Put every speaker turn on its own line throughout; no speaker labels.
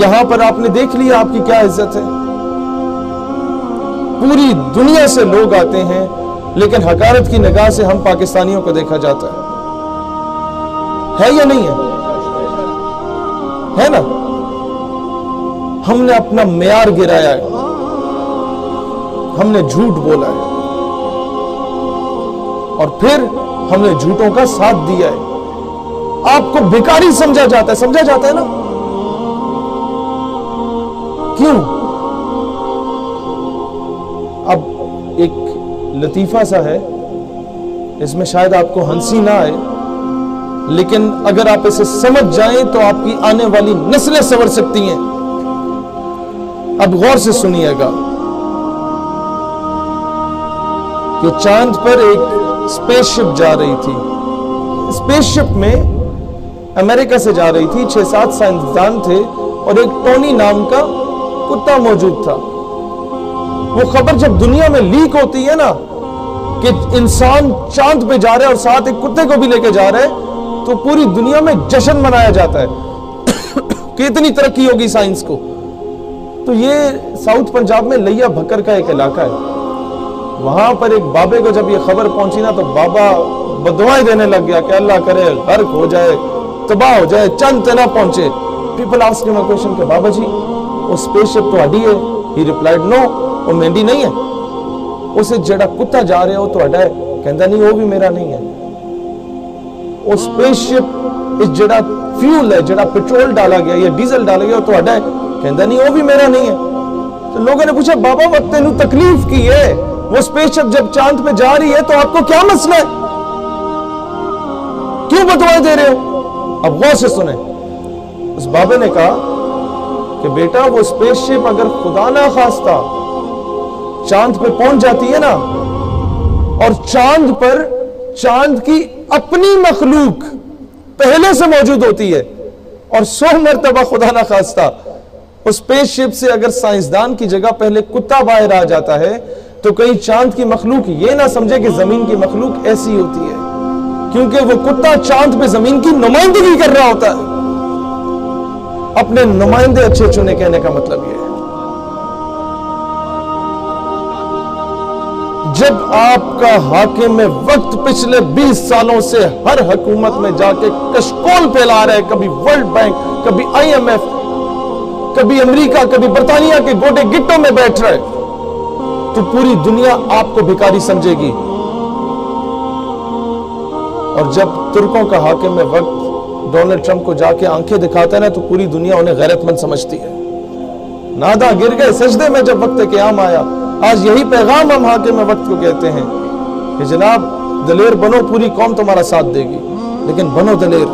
یہاں پر آپ نے دیکھ لیا آپ کی کیا عزت ہے. پوری دنیا سے لوگ آتے ہیں لیکن حقارت کی نگاہ سے ہم پاکستانیوں کو دیکھا جاتا ہے یا نہیں ہے نا؟ ہم نے اپنا معیار گرایا ہے, ہم نے جھوٹ بولا ہے اور پھر ہم نے جھوٹوں کا ساتھ دیا ہے. آپ کو بھکاری سمجھا جاتا ہے نا؟ کیوں؟ اب ایک لطیفہ سا ہے, اس میں شاید آپ کو ہنسی نہ آئے, لیکن اگر آپ اسے سمجھ جائیں تو آپ کی آنے والی نسلیں سنور سکتی ہیں. اب غور سے سنیے گا کہ چاند پر ایک اسپیس شپ جا رہی تھی. اسپیس شپ میں امریکہ سے جا رہی تھی, 6-7 سائنسدان تھے اور ایک ٹونی نام کا کتا موجود تھا. وہ خبر جب دنیا میں لیک ہوتی ہے نا کہ انسان چاند پہ جا رہا ہے اور ساتھ ایک کتے کو بھی لے کے جا رہا ہے, تو پوری دنیا میں جشن منایا جاتا ہے کہ اتنی ترقی ہوگی سائنس کو. تو یہ ساؤتھ پنجاب میں لیا بھکر کا ایک علاقہ ہے. وہاں پر ایک بابے کو جب یہ خبر پہنچی نا تو بابا بدوائیں دینے لگ گیا کہ اللہ کرے غرق ہو جائے, تباہ ہو جائے, چند نہ پہنچے. پیپل آسک ہم اے کوسچن کہ بابا جی وہ اسپیس شپ تہاڈی ہے؟ ہی ریپلائڈ نو, وہ میری نہیں ہے. اسے جڑا کتا جا رہے ہو تہاڈا ہے؟ کہندا نہیں وہ بھی میرا نہیں ہے. وہ اسپیس شپ اس جڑا فیول ہے, جڑا پیٹرول ڈالا گیا یا ڈیزل ڈالا گیا وہ تہاڈا ہے؟ کہندا نہیں وہ بھی میرا نہیں ہے. تو لوگوں نے پوچھا بابا وقت تینوں تکلیف کی ہے, وہ اسپیس شپ جب چاند پہ جا رہی ہے تو آپ کو کیا مسئلہ ہے, کیوں بدوائیں دے رہے ہو؟ اب غور سے سنیں. اس بابے نے کہا کہ بیٹا وہ اسپیس شپ اگر خدا نہ خواستہ چاند پہ پہنچ جاتی ہے نا, اور چاند پر چاند کی اپنی مخلوق پہلے سے موجود ہوتی ہے, اور 100 مرتبہ خدا نہ خواستہ اس اسپیس شپ سے اگر سائنسدان کی جگہ پہلے کتا باہر آ جاتا ہے تو کہیں چاند کی مخلوق یہ نہ سمجھے کہ زمین کی مخلوق ایسی ہوتی ہے, کیونکہ وہ کتا چاند پہ زمین کی نمائندگی کر رہا ہوتا ہے. اپنے نمائندے اچھے چنے کہنے کا مطلب یہ ہے. جب آپ کا حاکم وقت پچھلے 20 سالوں سے ہر حکومت میں جا کے کشکول پھیلا رہا ہے, کبھی ورلڈ بینک, کبھی IMF, کبھی امریکہ, کبھی برطانیہ کے گوٹے گٹوں میں بیٹھ رہا ہے, تو پوری دنیا آپ کو بھکاری سمجھے گی. اور جب ترکوں کا حاکم وقت ڈونلڈ ٹرمپ کو جا کے آنکھیں دکھاتا ہے نا تو پوری دنیا انہیں غیرت مند سمجھتی ہے. نادا گر گئے سجدے میں جب وقت قیام آیا. آج یہی پیغام ہم حاکم وقت کو کہتے ہیں کہ جناب دلیر بنو, پوری قوم تمہارا ساتھ دے گی, لیکن بنو دلیر.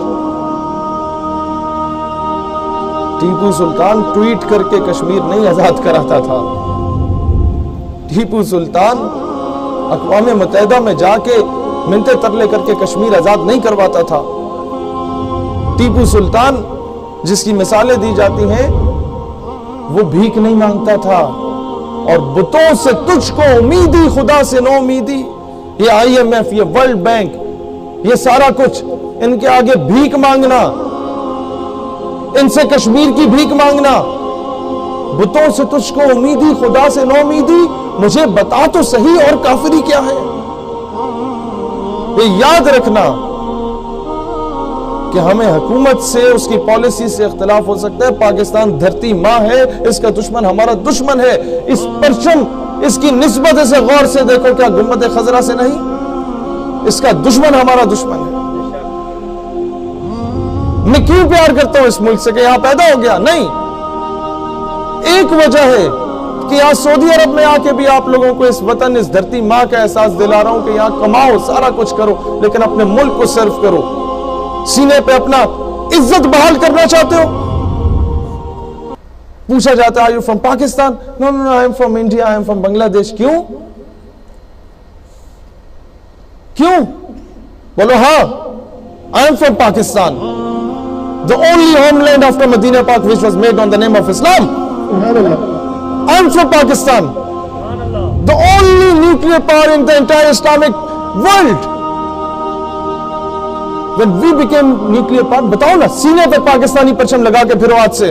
ٹیپو سلطان ٹویٹ کر کے کشمیر نہیں آزاد کراتا تھا. ٹیپو سلطان اقوام متحدہ میں جا کے منتیں ترلے کر کے کشمیر آزاد نہیں کرواتا تھا. ٹیپو سلطان جس کی مثالیں دی جاتی ہیں وہ بھیک نہیں مانگتا تھا, اور بتوں سے تجھ کو امیدی خدا سے نو امیدی. یہ IMF, یہ ورلڈ بینک, یہ سارا کچھ ان کے آگے بھیک مانگنا, ان سے کشمیر کی بھیک مانگنا. بتوں سے تجھ کو امیدی خدا سے نو امیدی, مجھے بتا تو صحیح اور کافری کیا ہے. یہ یاد رکھنا کہ ہمیں حکومت سے, اس کی پالیسی سے اختلاف ہو سکتا ہے. پاکستان دھرتی ماں ہے, اس کا دشمن ہمارا دشمن ہے. اس پرچم, اس کی نسبت اسے غور سے دیکھو, کیا گنبد خضرا سے نہیں؟ اس کا دشمن ہمارا دشمن ہے. میں کیوں پیار کرتا ہوں اس ملک سے کہ یہاں پیدا ہو گیا؟ نہیں, ایک وجہ ہے کہ یہاں سعودی عرب میں آ کے بھی آپ لوگوں کو اس وطن, اس دھرتی ماں کا احساس دلا رہا ہوں کہ یہاں کماؤ, سارا کچھ کرو, لیکن اپنے ملک کو سرو کرو. سینے پہ اپنا عزت بحال کرنا چاہتے ہو؟ پوچھا جاتا ہے, are you from Pakistan? No, I am from India, I am from Bangladesh. کیوں؟ بولو ہاں, I am from Pakistan. The only homeland after Medina Pak which was made on the name of Islam. I am from Pakistan. The only nuclear power in the entire Islamic world. When we became nuclear power, بتاؤ نا, سینے پہ پاکستانی پرچم لگا کے پھرو آج سے.